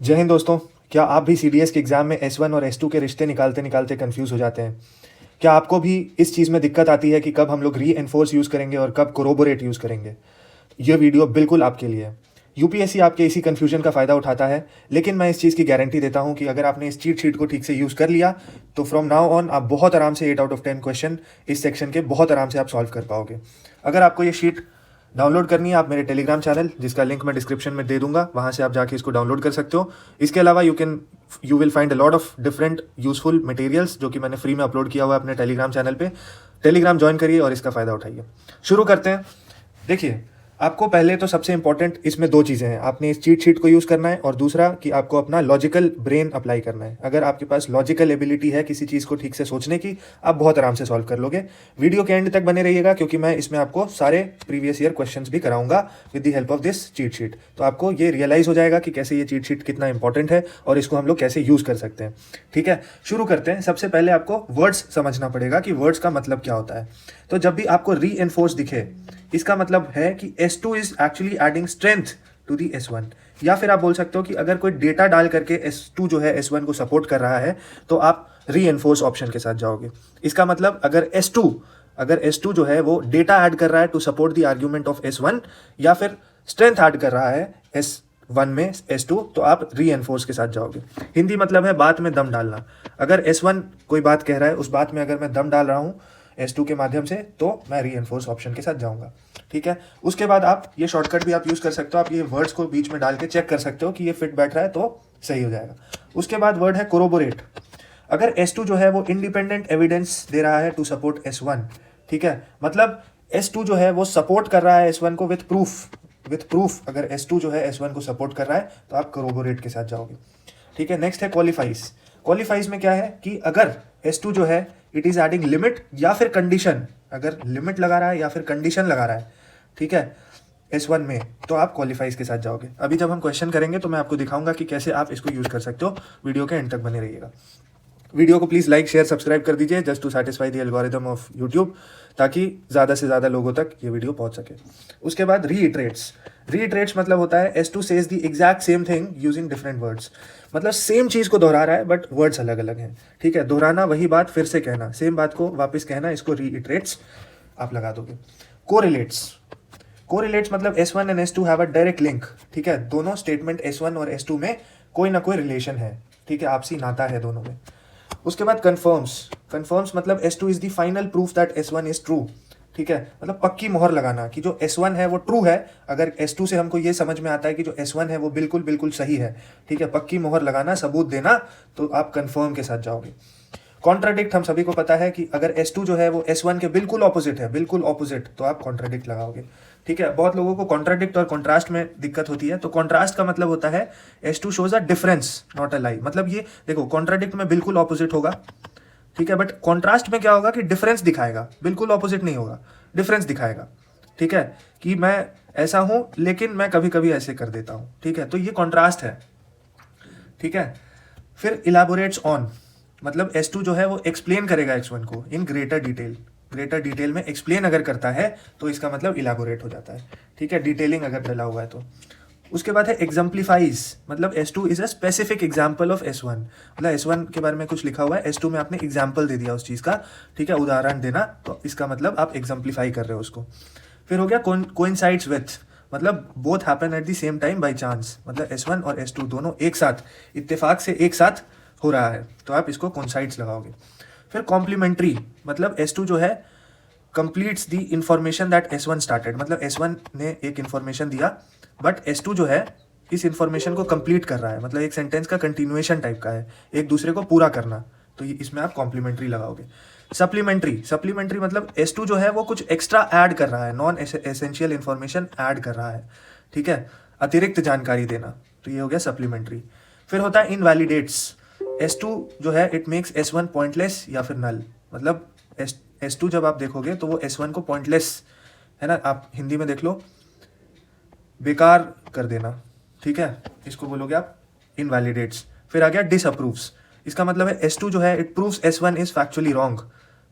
जय हिंद दोस्तों। क्या आप भी सीडीएस के एग्ज़ाम में S1 और S2 के रिश्ते निकालते निकालते कंफ्यूज हो जाते हैं? क्या आपको भी इस चीज़ में दिक्कत आती है कि कब हम लोग रीएनफोर्स यूज़ करेंगे और कब कोरोबोरेट यूज़ करेंगे? यह वीडियो बिल्कुल आपके लिए है। यूपीएससी आपके इसी कन्फ्यूजन का फ़ायदा उठाता है, लेकिन मैं इस चीज़ की गारंटी देता हूँ कि अगर आपने इस चीट शीट को ठीक से यूज़ कर लिया तो फ्रॉम नाउ ऑन आप बहुत आराम से 8 आउट ऑफ 10 क्वेश्चन इस सेक्शन के बहुत आराम से आप सॉल्व कर पाओगे। अगर आपको ये शीट डाउनलोड करनी है, आप मेरे टेलीग्राम चैनल, जिसका लिंक मैं डिस्क्रिप्शन में दे दूंगा, वहाँ से आप जाके इसको डाउनलोड कर सकते हो। इसके अलावा you will find a lot of different useful materials जो कि मैंने फ्री में अपलोड किया हुआ है अपने टेलीग्राम चैनल पे। टेलीग्राम ज्वाइन करिए और इसका फ़ायदा उठाइए। शुरू करते हैं। देखिए, आपको पहले तो सबसे इंपॉर्टेंट इसमें दो चीज़ें हैं। आपने इस चीट शीट को यूज़ करना है और दूसरा कि आपको अपना लॉजिकल ब्रेन अप्लाई करना है। अगर आपके पास लॉजिकल एबिलिटी है किसी चीज़ को ठीक से सोचने की, आप बहुत आराम से सॉल्व कर लोगे। वीडियो के एंड तक बने रहिएगा क्योंकि मैं इसमें आपको सारे प्रीवियस ईयर क्वेश्चंस भी कराऊंगा with the help of this cheat sheet. तो आपको ये रियलाइज़ हो जाएगा कि कैसे ये चीट शीट कितना इंपॉर्टेंट है और इसको हम लोग कैसे यूज़ कर सकते हैं। ठीक है, शुरू करते हैं। सबसे पहले आपको वर्ड्स समझना पड़ेगा कि वर्ड्स का मतलब क्या होता है। तो जब भी आपको री एनफोर्स दिखे, इसका मतलब है कि S2 is actually adding strength to the S1। या फिर आप बोल सकते हो कि अगर कोई डेटा डाल करके S2 जो है S1 को सपोर्ट कर रहा है तो आप री एनफोर्स ऑप्शन के साथ जाओगे। इसका मतलब अगर S2 जो है वो डेटा ऐड कर रहा है to support the argument of S1 या फिर स्ट्रेंथ ऐड कर रहा है S1 में S2, तो आप री एनफोर्स के साथ जाओगे। हिंदी मतलब है बात में दम डालना। अगर S1 कोई बात कह रहा है, उस बात में अगर मैं दम डाल रहा हूँ S2 के माध्यम से, तो मैं री एनफोर्स ऑप्शन के साथ जाऊंगा। ठीक है, उसके बाद आप ये शॉर्टकट भी आप यूज़ कर सकते हो। आप ये वर्ड्स को बीच में डाल के चेक कर सकते हो कि ये फिट बैठ रहा है तो सही हो जाएगा। उसके बाद वर्ड है कोरोबोरेट। अगर S2 जो है वो इंडिपेंडेंट एविडेंस दे रहा है टू सपोर्ट S1, ठीक है, मतलब S2 जो है वो सपोर्ट कर रहा है S1 को विथ प्रूफ अगर S2 जो है S1 को सपोर्ट कर रहा है तो आप कोरोबोरेट के साथ जाओगे। ठीक है, नेक्स्ट है क्वालिफाइज। क्वालिफाइज में क्या है कि अगर S2 जो है इट इज एडिंग लिमिट या फिर कंडीशन, अगर लिमिट लगा रहा है या फिर कंडीशन लगा रहा है, ठीक है, S1 में, तो आप क्वालिफाइज के साथ जाओगे। अभी जब हम क्वेश्चन करेंगे तो मैं आपको दिखाऊंगा कि कैसे आप इसको यूज कर सकते हो। वीडियो के एंड तक बने रहिएगा। वीडियो को प्लीज़ लाइक शेयर सब्सक्राइब कर दीजिए just to satisfy the algorithm of YouTube, ताकि ज़्यादा से ज़्यादा लोगों तक ये वीडियो पहुंच सके। उसके बाद रीइटरेट्स मतलब होता है S2 says the exact same thing using different words. मतलब सेम चीज़ को दोहरा रहा है बट वर्ड्स अलग अलग हैं। ठीक है, दोहराना वही बात फिर से कहना, सेम बात को वापस कहना, इसको रीइटरेट्स आप लगा दोगे। कोरिलेट्स मतलब S1 and S2 have a direct link. ठीक है, दोनों स्टेटमेंट S1 और S2 में कोई ना कोई रिलेशन है। ठीक है, आपसी नाता है दोनों में। उसके बाद कन्फर्म्स मतलब S2 is the final proof that S1 is true. ठीक है, मतलब पक्की मोहर लगाना कि जो S1 है वो ट्रू है। अगर S2 से हमको ये समझ में आता है कि जो S1 है वो बिल्कुल बिल्कुल सही है, ठीक है, पक्की मोहर लगाना, सबूत देना, तो आप कन्फर्म के साथ जाओगे। कॉन्ट्राडिक्ट हम सभी को पता है कि अगर S2 जो है वो S1 के बिल्कुल ऑपोजिट है, बिल्कुल ऑपोजिट, तो आप कॉन्ट्राडिक्ट लगाओगे। ठीक है, बहुत लोगों को कॉन्ट्राडिक्ट और कॉन्ट्रास्ट में दिक्कत होती है। तो कॉन्ट्रास्ट का मतलब होता है S2 shows a difference not a lie. मतलब ये देखो, कॉन्ट्राडिक्ट में बिल्कुल ऑपोजिट होगा, ठीक है, बट कॉन्ट्रास्ट में क्या होगा कि डिफरेंस दिखाएगा, बिल्कुल ऑपोजिट नहीं होगा, डिफरेंस दिखाएगा। ठीक है, कि मैं ऐसा हूं लेकिन मैं कभी कभी ऐसे कर देता हूं। ठीक है, तो ये कॉन्ट्रास्ट है। ठीक है, फिर इलाबोरेट्स ऑन मतलब S2 जो है वो एक्सप्लेन करेगा X1 को इन ग्रेटर डिटेल में एक्सप्लेन अगर करता है तो इसका मतलब इलाबोरेट हो जाता है। ठीक है, डिटेलिंग अगर डला हुआ है तो। उसके बाद है एग्जाम्प्लीफाइज मतलब S2 is a specific example of S1। मतलब S1 के बारे में कुछ लिखा हुआ है, S2 में आपने एग्जाम्पल दे दिया उस चीज़ का। ठीक है, उदाहरण देना, तो इसका मतलब आप एग्जाम्प्लीफाई कर रहे हो उसको। फिर हो गया कोइंसाइड्स विथ मतलब both happen at the same time by chance. मतलब S1 और S2 दोनों एक साथ, इत्तेफाक से एक साथ हो रहा है, तो आप इसको कोइंसाइड्स लगाओगे। फिर कॉम्प्लीमेंट्री मतलब S2 जो है completes the information that S1 started. मतलब S1 ने एक इंफॉर्मेशन दिया बट S2 जो है इस इंफॉर्मेशन को कंप्लीट कर रहा है। मतलब एक सेंटेंस का कंटिन्यूएशन टाइप का है, एक दूसरे को पूरा करना, तो इसमें आप कॉम्प्लीमेंट्री लगाओगे। सप्लीमेंट्री मतलब S2 जो है वो कुछ एक्स्ट्रा ऐड कर रहा है, नॉन एसेंशियल इंफॉर्मेशन ऐड कर रहा है। ठीक है, अतिरिक्त जानकारी देना, तो ये हो गया सप्लीमेंट्री। फिर होता है इनवैलिडेट्स। S2 जो है इट मेक्स S1 पॉइंटलेस या फिर नल। मतलब S2 जब आप देखोगे तो वो S1 को पॉइंटलेस, है ना, आप हिंदी में देख लो, बेकार कर देना। ठीक है, इसको बोलोगे आप इनवैलिडेट्स। फिर आ गया डिसअप्रूव्स। इसका मतलब है S2 जो है it proves S1 is factually wrong.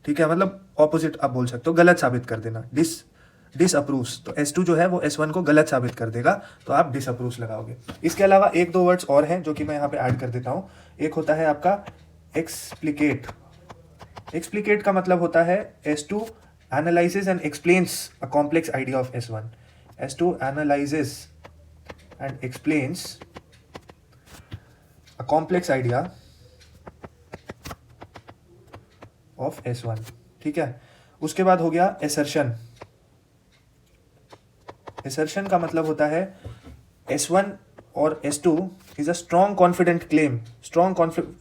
ठीक है, मतलब ऑपोजिट आप बोल सकते हो, गलत साबित कर देना। डिसअप्रूव्स, तो S2 जो है वो S1 को गलत साबित कर देगा, तो आप डिसअप्रूव्स लगाओगे। इसके अलावा एक दो वर्ड्स और हैं जो कि मैं यहाँ पे ऐड कर देता हूँ। एक होता है आपका एक्सप्लिकेट। एक्सप्लिकेट का मतलब होता है S2 analyses and explains a complex idea of S1। S2 analyses and explains a complex idea of S1, ठीक है। उसके बाद हो गया एसर्शन। एसर्शन का मतलब होता है S1 और S2 is a strong confident claim.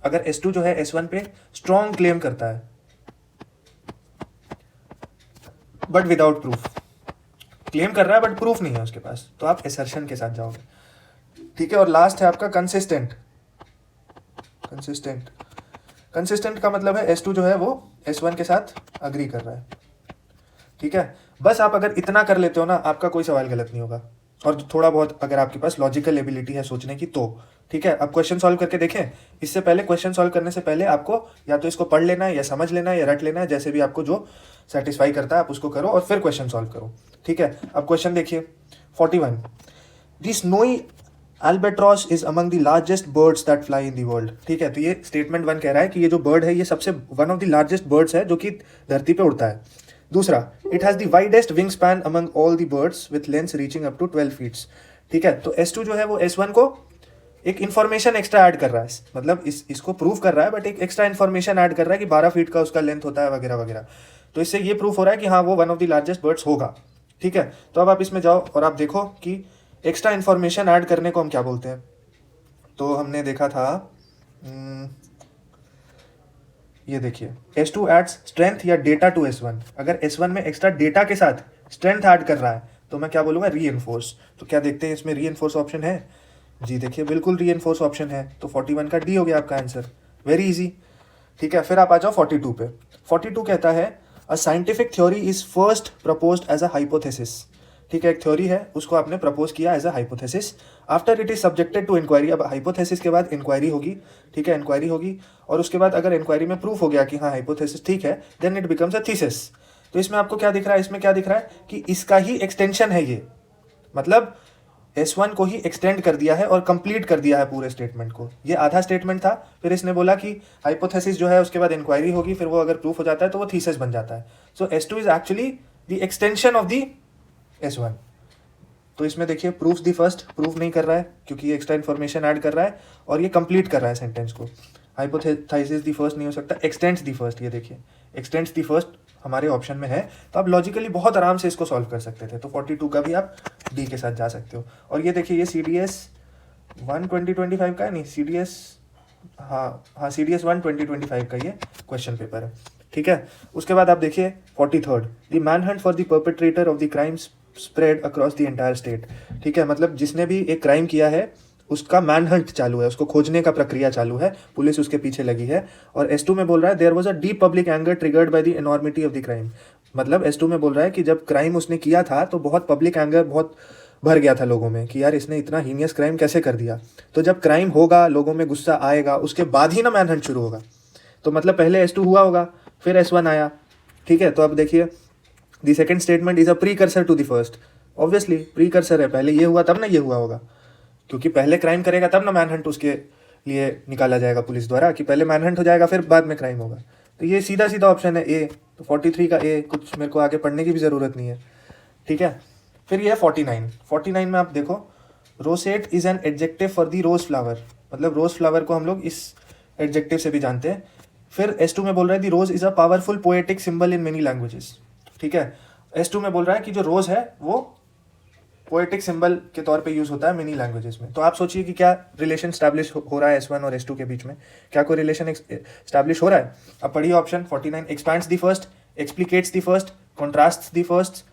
अगर S2 जो है S1 पे स्ट्रॉन्ग क्लेम करता है बट विदाउट प्रूफ, क्लेम कर रहा है बट प्रूफ नहीं है उसके पास, तो आप एसर्शन के साथ जाओगे, ठीक है। और लास्ट है आपका कंसिस्टेंट। कंसिस्टेंट का मतलब है S2 जो है वो S1 के साथ अग्री कर रहा है, ठीक है। बस आप अगर इतना कर लेते हो ना, आपका कोई सवाल गलत नहीं होगा। और थोड़ा बहुत अगर आपके पास लॉजिकल एबिलिटी है सोचने की तो, ठीक है। अब क्वेश्चन सॉल्व करके देखें। इससे पहले क्वेश्चन सॉल्व करने से पहले आपको या तो इसको पढ़ लेना है, या समझ लेना है, या रट लेना है, जैसे भी आपको जो सेटिस्फाई करता है आप उसको करो और फिर क्वेश्चन सॉल्व करो, ठीक है। अब क्वेश्चन देखिए 41। The snowy albatross is among the largest birds that fly in the world, ठीक है। तो ये स्टेटमेंट 1 कह रहा है कि ये जो बर्ड है ये सबसे one of the largest birds है जो कि धरती पे उड़ता है। दूसरा, it has the widest wing span among all the birds with length reaching up to 12 feets, ठीक है। तो S2 जो है वो S1 को एक इन्फॉर्मेशन एक्स्ट्रा ऐड कर रहा है, मतलब इसको प्रूव कर रहा है बट एक एक्स्ट्रा इन्फॉर्मेशन ऐड कर रहा है कि 12 फीट का उसका लेंथ होता है वगैरह वगैरह। तो इससे ये प्रूफ हो रहा है कि हाँ वो one of the largest birds होगा, ठीक है। तो अब आप इसमें जाओ और आप देखो कि एक्स्ट्रा इन्फॉर्मेशन ऐड करने को हम क्या बोलते हैं। तो हमने देखा था, ये देखिए S2 एड्स स्ट्रेंथ या डेटा टू S1। अगर S1 में एक्स्ट्रा डेटा के साथ स्ट्रेंथ ऐड कर रहा है तो मैं क्या बोलूँगा, रीइंफोर्स। तो क्या देखते हैं इसमें रीइंफोर्स ऑप्शन है? जी देखिए बिल्कुल रीइंफोर्स ऑप्शन है। तो 41 का डी हो गया आपका आंसर, वेरी इजी, ठीक है। फिर आप आ जाओ 42 पे। 42 कहता है a scientific theory is first proposed as a hypothesis, ठीक है। एक थ्योरी है उसको आपने प्रपोज किया as a hypothesis, after it is subjected to inquiry. अब हाइपोथेसिस के बाद इंक्वायरी होगी, ठीक है, इंक्वायरी होगी। और उसके बाद अगर इंक्वायरी में प्रूफ हो गया कि हाँ हाइपोथेसिस ठीक है, then it becomes a thesis. तो इसमें आपको क्या दिख रहा है, इसमें क्या दिख रहा है कि इसका ही एक्सटेंशन है ये, मतलब S1 को ही एक्सटेंड कर दिया है और कंप्लीट कर दिया है पूरे स्टेटमेंट को। ये आधा स्टेटमेंट था, फिर इसने बोला कि हाइपोथेसिस जो है उसके बाद इंक्वायरी होगी, फिर वो अगर प्रूफ हो जाता है तो वो थीसिस बन जाता है। So S2 is actually the extension of the S1। तो इसमें देखिए प्रूफ दी फर्स्ट, प्रूफ नहीं कर रहा है क्योंकि ये एक्स्ट्रा इन्फॉर्मेशन ऐड कर रहा है, और ये कंप्लीट कर रहा है सेंटेंस को। हाइपोथेसिस दी फर्स्ट नहीं हो सकता, एक्सटेंड्स दी फर्स्ट। ये देखिए एक्सटेंड्स दी फर्स्ट हमारे ऑप्शन में है, तो आप लॉजिकली बहुत आराम से इसको सॉल्व कर सकते थे। तो 42 का भी आप डी के साथ जा सकते हो। और ये देखिए ये CDS 1 2025 का है, नहीं CDS, हाँ CDS 1 2025 का ये क्वेश्चन पेपर है, ठीक है। उसके बाद आप देखिए 43, the man Hunt for the perpetrator of the crimes spread across the entire state, ठीक है। मतलब जिसने भी एक क्राइम किया है उसका मैन हंट चालू है, उसको खोजने का प्रक्रिया चालू है, पुलिस उसके पीछे लगी है। और S2 में बोल रहा है there was a deep public anger triggered by the enormity of the crime. मतलब S2 में बोल रहा है कि जब क्राइम उसने किया था तो बहुत पब्लिक एंगर बहुत भर गया था लोगों में कि यार इसने इतना हीनियस क्राइम कैसे कर दिया। तो जब क्राइम होगा, लोगों में गुस्सा आएगा, उसके बाद ही ना मैन हंट शुरू होगा। तो मतलब पहले S2 हुआ होगा, फिर S1 आया, ठीक है। तो अब देखिए the second statement is a precursor to the first. Obviously precursor है, पहले ये हुआ तब ना ये हुआ होगा, क्योंकि पहले क्राइम करेगा तब ना मैन हंट उसके लिए निकाला जाएगा पुलिस द्वारा, कि पहले मैन हंट हो जाएगा फिर बाद में क्राइम होगा। तो ये सीधा सीधा ऑप्शन है ए। तो 43 का ए, कुछ मेरे को आगे पढ़ने की भी ज़रूरत नहीं है, ठीक है। फिर ये है 49 में आप देखो, rosette is an adjective for the rose flower. मतलब रोज फ्लावर को हम लोग इस एडजेक्टिव से भी जानते हैं। फिर S2 में बोल रहा है the rose is a powerful poetic symbol in many languages, ठीक है। S2 में बोल रहा है कि जो रोज है वो पोएटिक सिंबल के तौर पे यूज होता है मेनी लैंग्वेजेस में। तो आप सोचिए कि क्या रिलेशन स्टैब्लिश हो रहा है S1 और S2 के बीच में, क्या कोई रिलेशन स्टैब्लिश हो रहा है। अब पढ़िए option 49, expands the first, explicates the first, contrasts the first,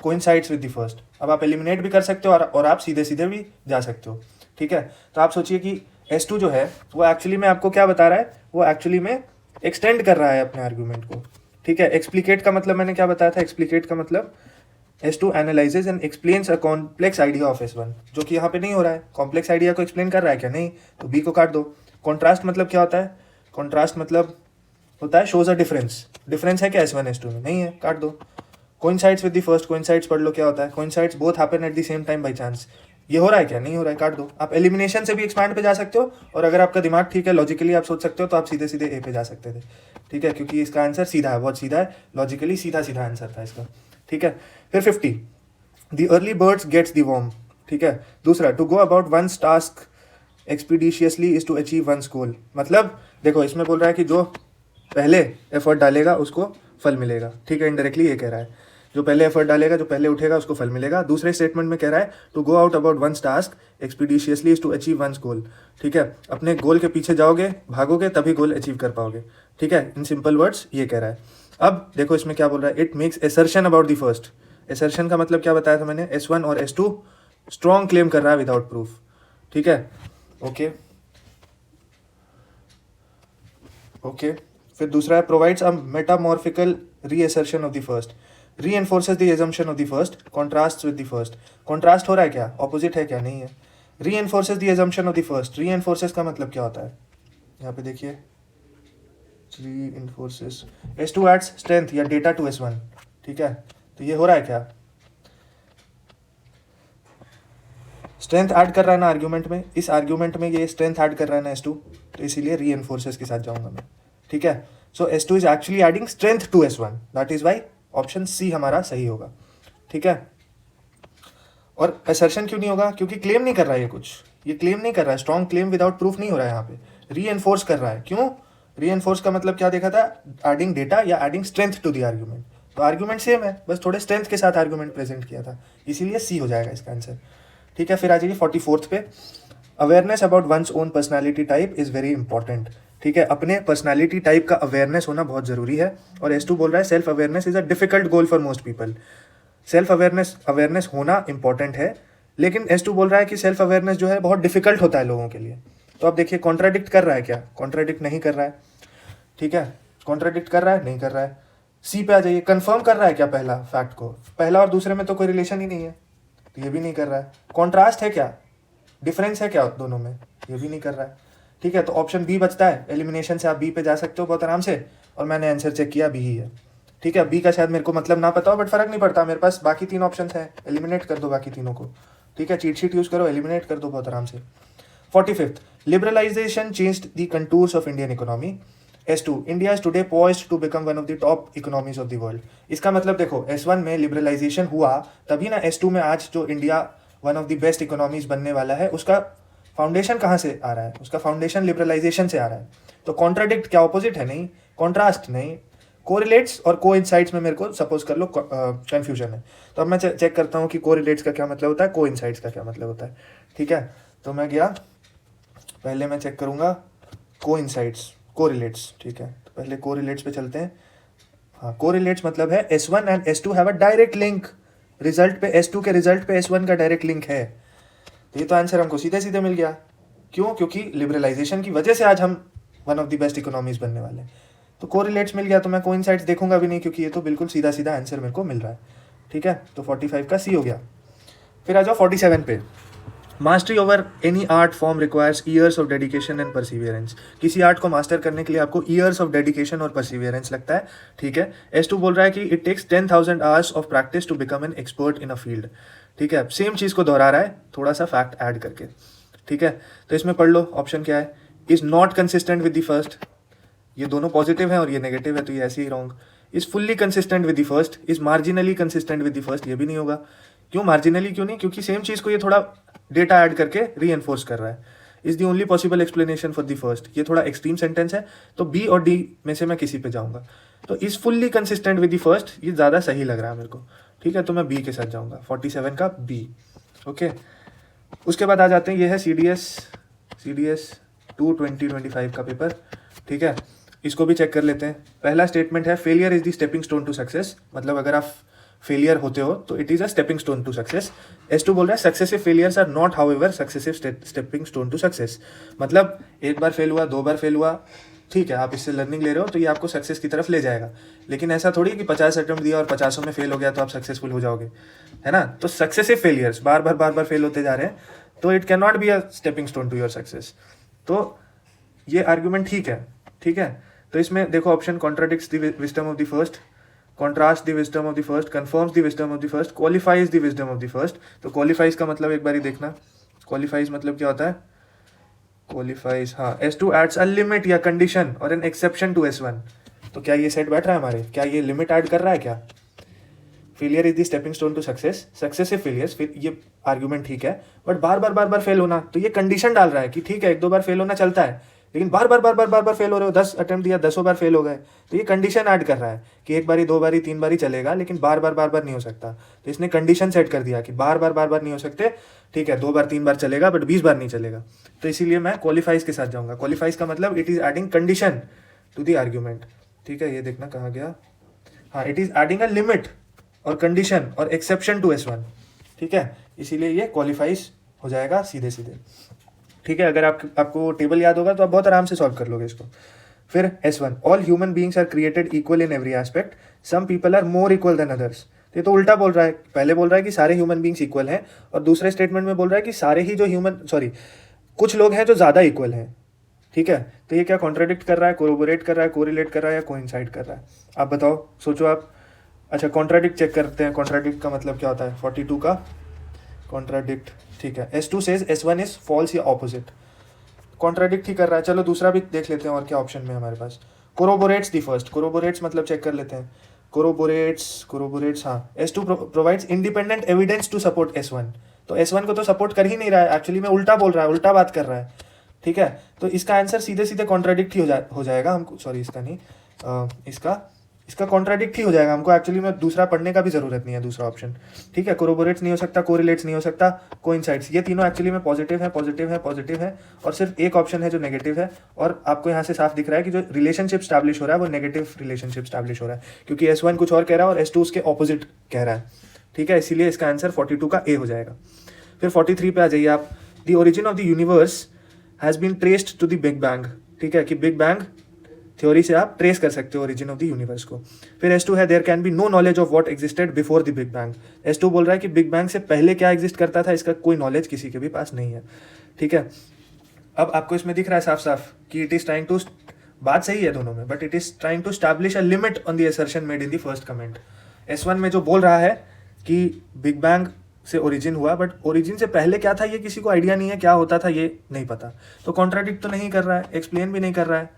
coincides with the first. अब आप एलिमिनेट भी कर सकते हो और आप सीधे सीधे भी जा सकते हो, ठीक है। तो आप सोचिए कि S2 जो है वो एक्चुअली में आपको क्या बता रहा है, वो एक्चुअली में एक्सटेंड कर रहा है अपने आर्ग्यूमेंट को, ठीक है। एक्सप्लिकेट का मतलब मैंने क्या बताया था, एक्सप्लिकेट का मतलब S2 analyses and explains a complex idea of S1, जो कि यहाँ पे नहीं हो रहा है। कॉम्प्लेक्स आइडिया को एक्सप्लेन कर रहा है क्या, नहीं, तो बी को काट दो। कॉन्ट्रास्ट मतलब क्या होता है, कॉन्ट्रास्ट मतलब होता है शोज अ डिफरेंस। डिफरेंस है क्या S1 S2 में, नहीं है, काट दो। Coincides with the first, coincides पढ़ लो क्या होता है, coincides both happen at the same time by chance. ये हो रहा है क्या, नहीं हो रहा है, काट दो। आप एलिमिनेशन से भी एक्सपैंड पे जा सकते हो, और अगर आपका दिमाग ठीक है, लॉजिकली आप सोच सकते हो, तो आप सीधे सीधे ए पे जा सकते थे, ठीक है, क्योंकि इसका आंसर सीधा है, बहुत सीधा है, लॉजिकली सीधा सीधा आंसर था इसका, ठीक है। फिर 50, the early birds gets the worm, ठीक है। दूसरा, to go about one's task expeditiously is to achieve one's goal. मतलब देखो इसमें बोल रहा है कि जो पहले एफर्ट डालेगा उसको फल मिलेगा, ठीक है, इनडायरेक्टली ये कह रहा है, जो पहले एफर्ट डालेगा, जो पहले उठेगा, उसको फल मिलेगा। दूसरे स्टेटमेंट में कह रहा है to go out about one's task expeditiously is to achieve one's goal, ठीक है, अपने गोल के पीछे जाओगे, भागोगे, तभी गोल अचीव कर पाओगे, ठीक है, इन सिंपल वर्ड्स ये कह रहा है। अब देखो इसमें क्या बोल रहा है, it makes assertion about the first. Assertion का मतलब क्या बताया था मैंने, S1 और S2 स्ट्रॉन्ग क्लेम कर रहा है विदाउट प्रूफ, ठीक है, ओके ओके। फिर दूसरा है provides a metamorphical reassertion of the first, reinforces the assumption of the first, contrasts with the first। contrast हो रहा है क्या, ऑपोजिट है क्या, नहीं है। reinforces the assumption of the first, reinforces का मतलब क्या होता है, यहाँ पे देखिए, reinforces, S2 adds strength या data to S1, ठीक है, तो ये हो रहा है क्या, स्ट्रेंथ ऐड कर रहा है ना आर्ग्यूमेंट में, इस आर्ग्यूमेंट में ये स्ट्रेंथ ऐड कर रहा है ना S2, तो इसीलिए reinforces के साथ जाऊंगा मैं, ठीक है। So S2 is actually adding strength to S1, that is why option C हमारा सही होगा, ठीक है। और असर्शन क्यों नहीं होगा, क्योंकि क्लेम नहीं कर रहा है ये कुछ, ये क्लेम नहीं कर रहा है, स्ट्रॉन्ग क्लेम विदाउट प्रूफ नहीं हो रहा है यहाँ पे, रीएनफोर्स कर रहा है। क्यों, रीएनफोर्स का मतलब क्या देखा था, एडिंग डेटा या adding strength to the argument, तो आर्ग्यूमेंट सेम है, बस थोड़े स्ट्रेंथ के साथ आर्ग्यूमेंट प्रेजेंट किया था, इसीलिए सी हो जाएगा इसका आंसर, ठीक है। फिर आ जाइए 44th पे, awareness about one's own personality type is very important, ठीक है, अपने पर्सनालिटी टाइप का अवेयरनेस होना बहुत ज़रूरी है। और S2 बोल रहा है self awareness is a difficult goal for most people. Self awareness होना इंपॉर्टेंट है, लेकिन S2 बोल रहा है कि सेल्फ अवेयरनेस जो है बहुत डिफिकल्ट होता है लोगों के लिए। तो अब देखिए कॉन्ट्राडिक्ट कर रहा है क्या, कॉन्ट्राडिक्ट नहीं कर रहा है, ठीक है, कॉन्ट्राडिक्ट कर रहा है, नहीं कर रहा है। सी पे आ जाइए, कंफर्म कर रहा है क्या पहला फैक्ट को, पहला और दूसरे में तो कोई रिलेशन ही नहीं है, तो ये भी नहीं कर रहा है। कॉन्ट्रास्ट है क्या, डिफरेंस है क्या दोनों में, ये भी नहीं कर रहा है, ठीक है। तो ऑप्शन बी बचता है, एलिमिनेशन से आप बी पे जा सकते हो बहुत आराम से, और मैंने आंसर चेक किया, बी ही है, ठीक है। बी का शायद मेरे को मतलब ना पता हो, बट फर्क नहीं पड़ता, मेरे पास बाकी 3 ऑप्शन हैं, एलिमिनेट कर दो बाकी तीनों को, ठीक है, चीट शीट यूज करो, एलिमिनेट कर दो बहुत आराम से। 45th, liberalisation changed the contours of Indian economy. S2, India is today poised to become one of the top economies of the world. इसका मतलब देखो S1 में लिबरलाइजेशन हुआ, तभी ना S2 में आज जो India one of the best economies बनने वाला है, उसका फाउंडेशन कहाँ से आ रहा है, उसका फाउंडेशन लिबरलाइजेशन से आ रहा है। तो कॉन्ट्राडिक्ट क्या ऑपोजिट है, नहीं, कॉन्ट्रास्ट नहीं, कोरिलेट्स और कोइंसाइड्स में मेरे को सपोज कर लो कंफ्यूजन है, तो अब मैं चेक करता हूँ कि कोरिलेट्स का क्या मतलब होता है, कोइंसाइड्स का क्या मतलब होता है, ठीक है। तो मैं गया, पहले मैं चेक करूँगा कोइंसाइड्स, कोरिलेट्स, ठीक है, तो पहले कोरिलेट्स पे चलते हैं। हाँ, कोरिलेट्स मतलब है S1 and S2 have a direct link, result पे S2 के रिजल्ट पे S1 का डायरेक्ट लिंक है, तो ये तो आंसर हमको सीधे सीधे मिल गया। क्यों, क्योंकि लिबरलाइजेशन की वजह से आज हम one of the best economies बनने वाले हैं, तो कोरिलेट्स मिल गया, तो मैं कोइंसाइड्स देखूंगा भी नहीं, क्योंकि ये तो बिल्कुल सीधा सीधा आंसर मेरे को मिल रहा है, ठीक है। तो 45 का सी हो गया। फिर आ जाओ 47 पे, mastery over any art form requires years of dedication and perseverance. किसी आर्ट को मास्टर करने के लिए आपको ईयर्स ऑफ डेडिकेशन और परसिवियरेंस लगता है, ठीक है। S2 बोल रहा है कि it takes 10,000 hours of practice to become an expert in a field, ठीक है, सेम चीज़ को दोहरा रहा है, थोड़ा सा फैक्ट ऐड करके, ठीक है। तो इसमें पढ़ लो ऑप्शन क्या है, is not consistent with the first, ये दोनों पॉजिटिव हैं और ये नेगेटिव है, तो ये ऐसे ही wrong. Is fully consistent with the first, is marginally consistent with the first, ये भी नहीं होगा। क्यों मार्जिनली, क्यों नहीं, क्योंकि सेम चीज़ को ये थोड़ा डेटा ऐड करके रीएनफोर्स कर रहा है। Is the only possible explanation for the first, ये थोड़ा एक्सट्रीम सेंटेंस है, तो बी और डी में से मैं किसी पे जाऊंगा। तो is fully consistent with the first, ये ज़्यादा सही लग रहा है मेरे को, ठीक है, तो मैं बी के साथ जाऊंगा, 47 का बी, ओके। उसके बाद आ जाते हैं, ये है CDS 2 2025 का पेपर, ठीक है, इसको भी चेक कर लेते हैं। पहला स्टेटमेंट है failure is the stepping stone to success, मतलब अगर आप फेलियर होते हो तो it is a stepping stone to success. S2 बोल रहा है successive failures are not however successive stepping stone to success, मतलब एक बार फेल हुआ, 2 बार फेल हुआ, ठीक है, आप इससे लर्निंग ले रहे हो तो ये आपको सक्सेस की तरफ ले जाएगा, लेकिन ऐसा थोड़ी कि 50 अटेम्प्ट दिया और 50 में फेल हो गया तो आप सक्सेसफुल हो जाओगे, है ना। तो सक्सेसिव फेलियर्स बार बार फेल होते जा रहे हैं, तो it can not be a stepping stone to your success. तो ये आर्ग्यूमेंट ठीक है, ठीक है। तो इसमें देखो option contradicts the wisdom of the first, contrast the wisdom of the first, confirms the wisdom of the first, qualifies the wisdom of the first. तो क्वालिफाइज का मतलब एक बार देखना, क्वालिफाइज मतलब क्या होता है, क्वालिफाइज, हाँ, S2 एड्स अ लिमिट या कंडीशन और एन एक्सेप्शन टू S1। तो क्या ये सेट बैठ रहा है हमारे, क्या ये लिमिट ऐड कर रहा है क्या? Failure is the stepping stone to success, successive failures, ये आर्ग्यूमेंट ठीक है, बट बार बार फेल होना, तो ये कंडीशन डाल रहा है कि ठीक है एक दो बार फेल होना चलता है, लेकिन बार बार फेल हो रहे हो, 10 अटेम्प्ट दिया 10 बार फेल हो गए, तो ये कंडीशन ऐड कर रहा है कि एक बारी, दो बारी, तीन बारी चलेगा, लेकिन बार बार नहीं हो सकता। तो इसने कंडीशन सेट कर दिया कि बार बार नहीं हो सकते, ठीक है, 2 बार 3 बार चलेगा बट 20 बार नहीं चलेगा। तो इसीलिए मैं क्वालिफाइज के साथ जाऊंगा। क्वालिफाइज का मतलब it is adding condition to the argument, ठीक है, ये देखना कहाँ गया, हाँ, it is adding a limit और कंडीशन और एक्सेप्शन टू S1, ठीक है, इसीलिए ये क्वालिफाइज हो जाएगा सीधे सीधे, ठीक है। अगर आपको टेबल याद होगा तो आप बहुत आराम से सॉल्व कर लोगे इसको। फिर S1, all human beings are created equal in every aspect, some people are more equal than others. ये तो उल्टा बोल रहा है, पहले बोल रहा है कि सारे ह्यूमन बीइंग्स इक्वल हैं, और दूसरे स्टेटमेंट में बोल रहा है कि सारे ही जो कुछ लोग हैं जो ज़्यादा इक्वल हैं, ठीक है। तो ये क्या कॉन्ट्राडिक्ट कर रहा है, कोरोबोरेट कर रहा है, कोरिलेट कर रहा है या कोइंसाइड कर रहा है? आप बताओ, सोचो आप। अच्छा, कॉन्ट्राडिक्ट चेक करते हैं, कॉन्ट्राडिक्ट का मतलब क्या होता है, 42 का कॉन्ट्राडिक्ट, ठीक है। S2 सेज S1 इज फॉल्स या ऑपोजिट, कॉन्ट्राडिक्ट ही कर रहा है। चलो दूसरा भी देख लेते हैं और क्या ऑप्शन में हमारे पास। कोरोबोरेट्स दी फर्स्ट, कोरोबोरेट्स मतलब चेक कर लेते हैं, कोरोबोरेट्स, हाँ, S2 provides independent evidence to support S1। तो S1 को तो सपोर्ट कर ही नहीं रहा है, एक्चुअली में उल्टा बोल रहा है, उल्टा बात कर रहा है, ठीक है। तो इसका आंसर सीधे सीधे कॉन्ट्राडिक्ट ही हो जाएगा हमको, सॉरी इसका नहीं, इसका कॉन्ट्राडिक्ट ही हो जाएगा हमको, एक्चुअली में दूसरा पढ़ने का भी जरूरत नहीं है, दूसरा ऑप्शन, ठीक है। कोरोबोरेट्स नहीं हो सकता, कोरिलेट्स नहीं हो सकता, कोइंसाइड्स, ये तीनों एक्चुअली में पॉजिटिव है, और सिर्फ एक ऑप्शन है जो नेगेटिव है। और आपको यहाँ से साफ दिख रहा है कि जो रिलेशनशिप स्टैब्लिश हो रहा है वो नेगेटिव रिलेशनशिप स्टैब्लिश हो रहा है, क्योंकि S1 कुछ और कह रहा है और S2 उसके ऑपोजिट कह रहा है, ठीक है। इसीलिए इसका आंसर 42 का A हो जाएगा। फिर 43 पे आ जाइए आप। The origin of the universe has been traced to the big bang, ठीक है, कि बिग बैंग थ्योरी से आप ट्रेस कर सकते हो ओरिजिन ऑफ द यूनिवर्स को। फिर S2 है, there can be no knowledge of what existed before the big bang. S2 बोल रहा है कि बिग बैंग से पहले क्या एग्जिस्ट करता था, इसका कोई नॉलेज किसी के भी पास नहीं है, ठीक है। अब आपको इसमें दिख रहा है साफ साफ कि इट इज ट्राइंग टू, बात सही है दोनों में, but it is trying to establish a limit on the assertion made in the first comment. S1 में जो बोल रहा है कि बिग बैंग से ओरिजिन हुआ, बट ओरिजिन से पहले क्या था ये किसी को आइडिया नहीं है, क्या होता था ये नहीं पता, तो कॉन्ट्राडिक्ट तो नहीं कर रहा है, एक्सप्लेन भी नहीं कर रहा है,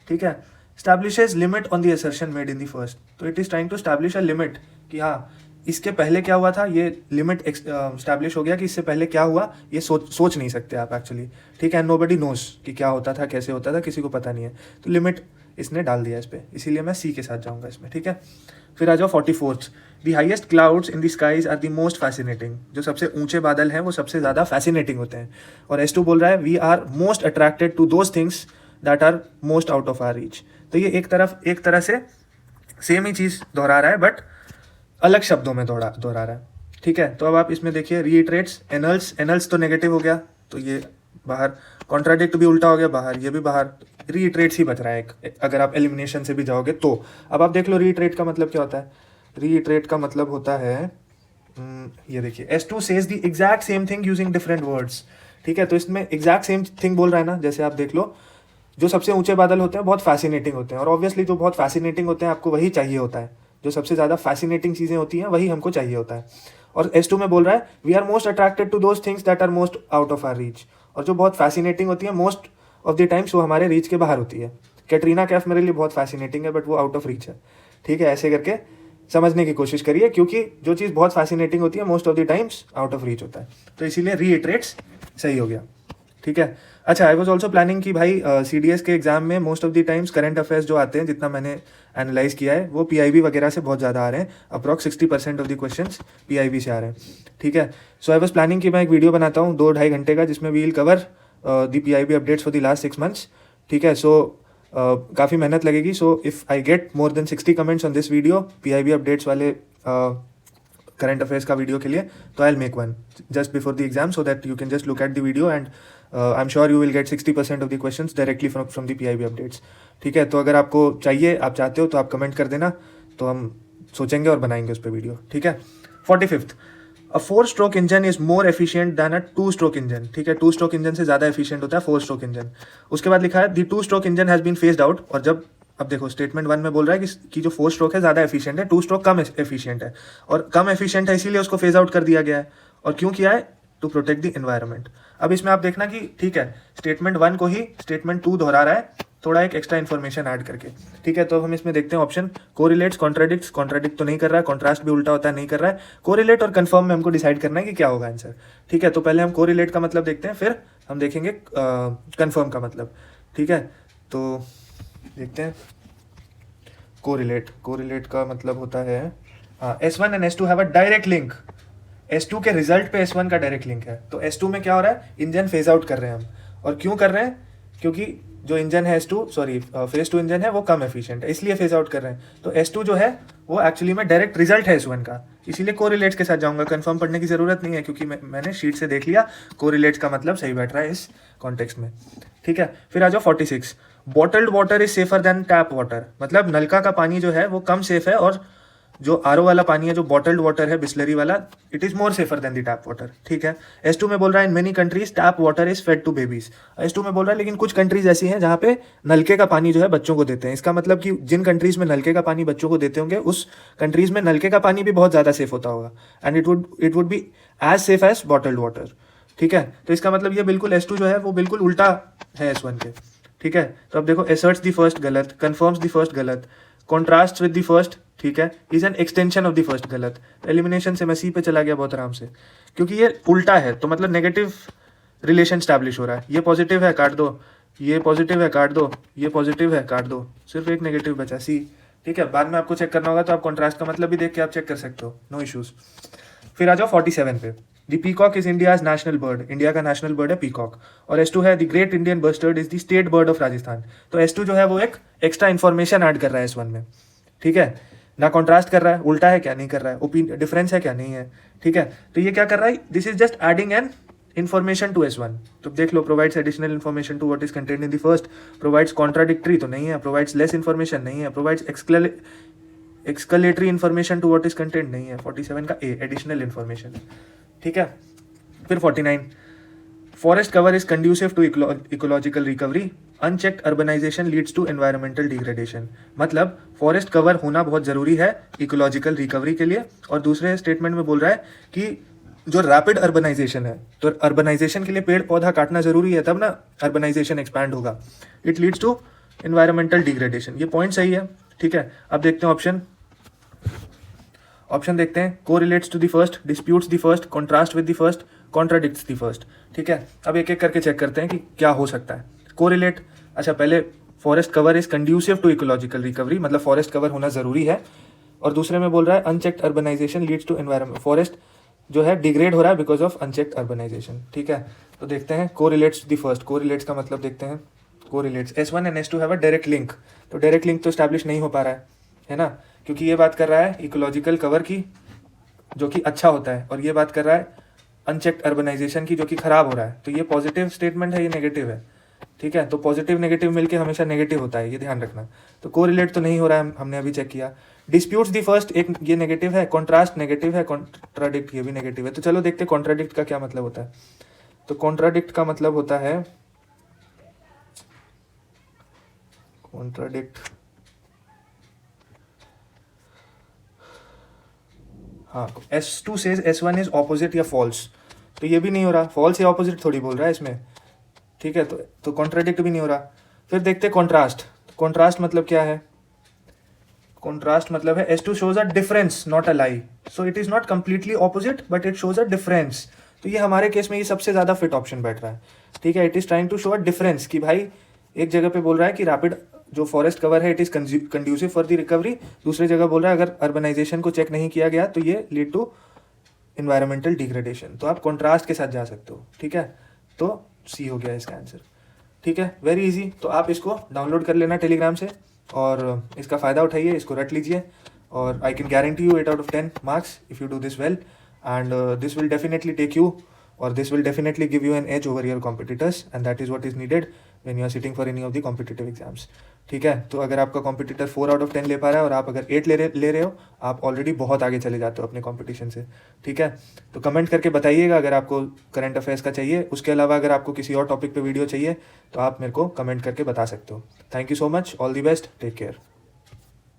ठीक है। Establishes limit on the assertion made in the first, तो it is trying to establish a limit कि हाँ इसके पहले क्या हुआ था, ये लिमिट स्टैब्लिश हो गया कि इससे पहले क्या हुआ ये सोच नहीं सकते आप एक्चुअली, ठीक है। नोबडी नोस कि क्या होता था, कैसे होता था, किसी को पता नहीं है, तो लिमिट इसने डाल दिया इस पर, इसीलिए मैं C के साथ जाऊँगा इसमें, ठीक है। फिर आ जाओ 44th, the highest clouds in the skies are the most fascinating, जो सबसे ऊंचे बादल हैं वो सबसे ज़्यादा फैसिनेटिंग होते हैं। और S2 बोल रहा है we are most attracted to those things that are most out of our reach. तो ये एक तरह से सेम ही चीज़ दोहरा रहा है बट अलग शब्दों में दोहरा रहा है, ठीक है। तो अब आप इसमें देखिए, रीइटरेट्स, एनल्स तो नेगेटिव हो गया, तो ये बाहर, कॉन्ट्राडिक्ट भी उल्टा हो गया बाहर, ये भी बाहर, रीइटरेट्स ही बच रहा है एक, अगर आप एलिमिनेशन से भी जाओगे तो। अब आप देख लो रीइटरेट का मतलब क्या होता है, रीइटरेट का मतलब होता है, ये देखिए, S2 says the exact same thing using different words, ठीक है। तो इसमें एग्जैक्ट सेम थिंग बोल रहा है ना, जैसे आप देख लो, जो सबसे ऊंचे बादल होते हैं बहुत फैसिनेटिंग होते हैं, और ऑब्वियसली जो बहुत फैसिनेटिंग होते हैं आपको वही चाहिए होता है, जो सबसे ज़्यादा फैसिनेटिंग चीज़ें होती हैं वही हमको चाहिए होता है। और S2 में बोल रहा है we are most attracted to those things that are most out of our reach, और जो बहुत फैसिनेटिंग होती है मोस्ट ऑफ द टाइम्स वो हमारे रीच के बाहर होती है। कैटरीना कैफ मेरे लिए बहुत फैसिनेटिंग है बट वो आउट ऑफ रीच है, ठीक है। ऐसे करके समझने की कोशिश करिए, क्योंकि जो चीज़ बहुत फैसिनेटिंग होती है most of the times out of reach होता है, तो इसीलिए रीइटरेट्स सही हो गया, ठीक है। अच्छा, आई वॉज ऑल्सो प्लानिंग कि भाई CDS के एग्जाम में most of the times current affairs जो आते हैं, जितना मैंने एनालाइज किया है, वो PIB वगैरह से बहुत ज़्यादा आ रहे हैं, approx 60% of the questions PIB से आ रहे हैं, ठीक है। सो आई वॉज प्लानिंग कि मैं एक वीडियो बनाता हूँ 2-2.5 घंटे का, जिसमें we will cover the PIB updates for the last 6 months, ठीक है। सो काफ़ी मेहनत लगेगी, so if I get more than 60 comments on this video PIB updates वाले करंट अफेयर्स का वीडियो के लिए, तो I will make one just before the exam so that you can just look at the video and I am sure you will get 60% of the questions directly from the PIB updates, ठीक है। तो अगर आपको चाहिए, आप चाहते हो तो आप कमेंट कर देना, तो हम सोचेंगे और बनाएंगे उस पर वीडियो, ठीक है। 45th, a 4-stroke engine is more efficient then a 2-stroke engine, ठीक है। 2-stroke इंजन से ज़्यादा एफिशिएंट होता है 4-stroke इंजन। उसके बाद लिखा है the 2-stroke engine has been phased out, और जब अब देखो स्टेटमेंट 1 में बोल रहा है कि जो 4 स्ट्रोक है ज़्यादा एफिशिएंट है, 2 स्ट्रोक कम एफिशिएंट है, और कम एफिशिएंट है इसीलिए उसको फेज आउट कर दिया गया है। और क्यों किया है? To protect the environment. अब इसमें आप देखना कि ठीक है, स्टेटमेंट 1 को ही स्टेटमेंट 2 दोहरा रहा है, थोड़ा एक एक्स्ट्रा इन्फॉर्मेशन ऐड करके। ठीक है, तो हम इसमें देखते हैं ऑप्शन कोरिलेट्स, कॉन्ट्राडिक्ट्स। कॉन्ट्राडिक्ट तो नहीं कर रहा है, कॉन्ट्रास्ट भी उल्टा होता है, नहीं कर रहा है। कोरिलेट और कन्फर्म में हमको डिसाइड करना है कि क्या होगा आंसर। ठीक है, तो पहले हम कोरिलेट का मतलब देखते हैं, फिर हम देखेंगे कन्फर्म का मतलब। ठीक है, तो देखते हैं कोरिलेट। कोरिलेट का मतलब होता है S1 and S2 have a direct link. S2 के रिजल्ट पे S1 का डायरेक्ट लिंक है। तो S2 में क्या हो रहा है? इंजन फेज आउट कर रहे हैं हम। और क्यों कर रहे हैं? क्योंकि जो इंजन है फेज 2 इंजन है वो कम एफिशिएंट है, इसलिए फेज आउट कर रहे हैं। तो S2 जो है वो एक्चुअली में डायरेक्ट रिजल्ट है S1 का, इसीलिए कोरिलेट्स के साथ जाऊंगा। कंफर्म पढ़ने की जरूरत नहीं है क्योंकि मैंने शीट से देख लिया, कोरिलेट्स का मतलब सही बैठ रहा है इस कॉन्टेक्स्ट में। ठीक है, फिर आ जाओ 46। Bottled water is safer than tap water. मतलब नलका का पानी जो है वो कम सेफ है, और जो आरओ वाला पानी है, जो बॉटल्ड वाटर है बिस्लरी वाला, it is more safer than the tap water. ठीक है, S2 में बोल रहा है in many countries tap water is fed to babies. S2 में बोल रहा है लेकिन कुछ कंट्रीज ऐसी हैं जहाँ पे नलके का पानी जो है बच्चों को देते हैं। इसका मतलब कि जिन कंट्रीज में नलके का पानी बच्चों को देते होंगे, उस कंट्रीज में नलके का पानी भी बहुत ज़्यादा सेफ होता होगा, and it would be as safe as bottled water. ठीक है, तो इसका मतलब ये बिल्कुल S2 जो है वो बिल्कुल उल्टा है S1 के। ठीक है, तो अब देखो asserts द फर्स्ट गलत, कन्फर्म्स द फर्स्ट गलत, कॉन्ट्रास्ट विद द फर्स्ट, ठीक है, is an extension of the first गलत। एलिमिनेशन से मैं C पे चला गया बहुत आराम से, क्योंकि ये उल्टा है तो मतलब नेगेटिव रिलेशन स्टैब्लिश हो रहा है। ये पॉजिटिव है काट दो, ये पॉजिटिव है काट दो, ये पॉजिटिव है काट दो, सिर्फ एक नेगेटिव बचा C। ठीक है, बाद में आपको चेक करना होगा तो आप कॉन्ट्रास्ट का मतलब भी देख के आप चेक कर सकते हो, नो इश्यूज। फिर आ जाओ 47 पे। The peacock is India's national bird. India का नेशनल बर्ड है पीकॉक। और S2 है the great Indian bustard is the state bird of Rajasthan. तो S2 जो है वो एक एक्स्ट्रा इन्फॉर्मेशन ऐड कर रहा है S1 में। ठीक है, ना कॉन्ट्रास्ट कर रहा है, उल्टा है क्या, नहीं कर रहा है, ओपिनियन डिफरेंस है क्या, नहीं है। ठीक है, तो ये क्या कर रहा है? This is just adding an information to S1। तो देख लो, provides additional information to what is content in the first, provides contradictory तो नहीं है, प्रोवाइड्स लेस इन्फॉर्मेशन नहीं है, provides explanatory information to what is content नहीं है। 47 का A एडिशनल इन्फॉर्मेशन। ठीक है, फिर 49। Forest cover is conducive to ecological recovery, unchecked urbanisation leads to environmental degradation. मतलब फॉरेस्ट कवर होना बहुत जरूरी है इकोलॉजिकल रिकवरी के लिए। और दूसरे स्टेटमेंट में बोल रहा है कि जो रैपिड अर्बनाइजेशन है, तो अर्बनाइजेशन के लिए पेड़ पौधा काटना जरूरी है, तब ना अर्बनाइजेशन एक्सपैंड होगा। It leads to environmental degradation. ये पॉइंट सही है। ठीक है, अब देखते हैं ऑप्शन देखते हैं। Correlates to the first, disputes the first, contrast with the first, contradicts the first. ठीक है, अब एक एक करके चेक करते हैं कि क्या हो सकता है। कोरिलेट, अच्छा पहले forest cover is conducive to ecological recovery, मतलब फॉरेस्ट कवर होना जरूरी है। और दूसरे में बोल रहा है unchecked urbanisation leads to environment, forest जो है डिग्रेड हो रहा है बिकॉज ऑफ अनचेक्ड अर्बनाइजेशन। ठीक है, तो देखते हैं कोरिलेट्स द फर्स्ट। कोरिलेट्स का मतलब देखते हैं। Correlates S1 and S2 have a direct link. तो डायरेक्ट लिंक तो स्टैब्लिश नहीं हो पा रहा है ना, क्योंकि ये बात कर रहा है इकोलॉजिकल कवर की जो कि अच्छा होता है, और ये बात कर रहा है अनचेक्ड अर्बनाइजेशन की जो कि खराब हो रहा है। तो ये पॉजिटिव स्टेटमेंट है, ये नेगेटिव है। ठीक है, तो पॉजिटिव नेगेटिव मिलके हमेशा नेगेटिव होता है, ये ध्यान रखना। तो कोरिलेट तो नहीं हो रहा है, हमने अभी चेक किया। डिस्प्यूट्स दी फर्स्ट, एक ये नेगेटिव है, कॉन्ट्रास्ट नेगेटिव है, कॉन्ट्राडिक्ट ये भी नेगेटिव है। तो चलो देखते हैं कॉन्ट्राडिक्ट का क्या मतलब होता है। तो कॉन्ट्राडिक्ट का मतलब होता है, कॉन्ट्राडिक्ट, हाँ, S2 says S1 is opposite या फॉल्स। तो ये भी नहीं हो रहा, फॉल्स या ऑपोजिट थोड़ी बोल रहा है इसमें। ठीक है, तो कॉन्ट्राडिक्ट भी नहीं हो रहा। फिर देखते हैं कॉन्ट्रास्ट। कॉन्ट्रास्ट मतलब क्या है? कॉन्ट्रास्ट मतलब है S2 shows a difference not a lie, so it is not completely opposite but it shows a difference. तो ये हमारे केस में ये सबसे ज्यादा फिट ऑप्शन बैठ रहा है। ठीक है, it is trying to show a difference कि भाई एक जगह पे बोल रहा है कि रैपिड जो फॉरेस्ट कवर है it is conducive for the recovery, दूसरी जगह बोल रहा है अगर अर्बनाइजेशन को चेक नहीं किया गया तो ये लीड टू एनवायरमेंटल डिग्रेडेशन। तो आप कॉन्ट्रास्ट के साथ जा सकते हो। ठीक है, तो C हो गया इसका आंसर। ठीक है, वेरी इजी। तो आप इसको डाउनलोड कर लेना टेलीग्राम से और इसका फ़ायदा उठाइए, इसको रट लीजिए, और I can guarantee you 8 out of 10 marks if you do this well, and this will definitely take you, or this will definitely give you an edge over your competitors, and that is what is needed when you are sitting for any of the competitive exams. ठीक है, तो अगर आपका competitor 4 out of 10 ले पा रहा है और आप अगर 8 ले रहे हो, आप ऑलरेडी बहुत आगे चले जाते हो अपने कॉम्पिटिशन से। ठीक है, तो कमेंट करके बताइएगा अगर आपको करंट अफेयर्स का चाहिए। उसके अलावा अगर आपको किसी और टॉपिक पे वीडियो चाहिए तो आप मेरे को कमेंट करके बता सकते हो। Thank you so much, all the best, take care.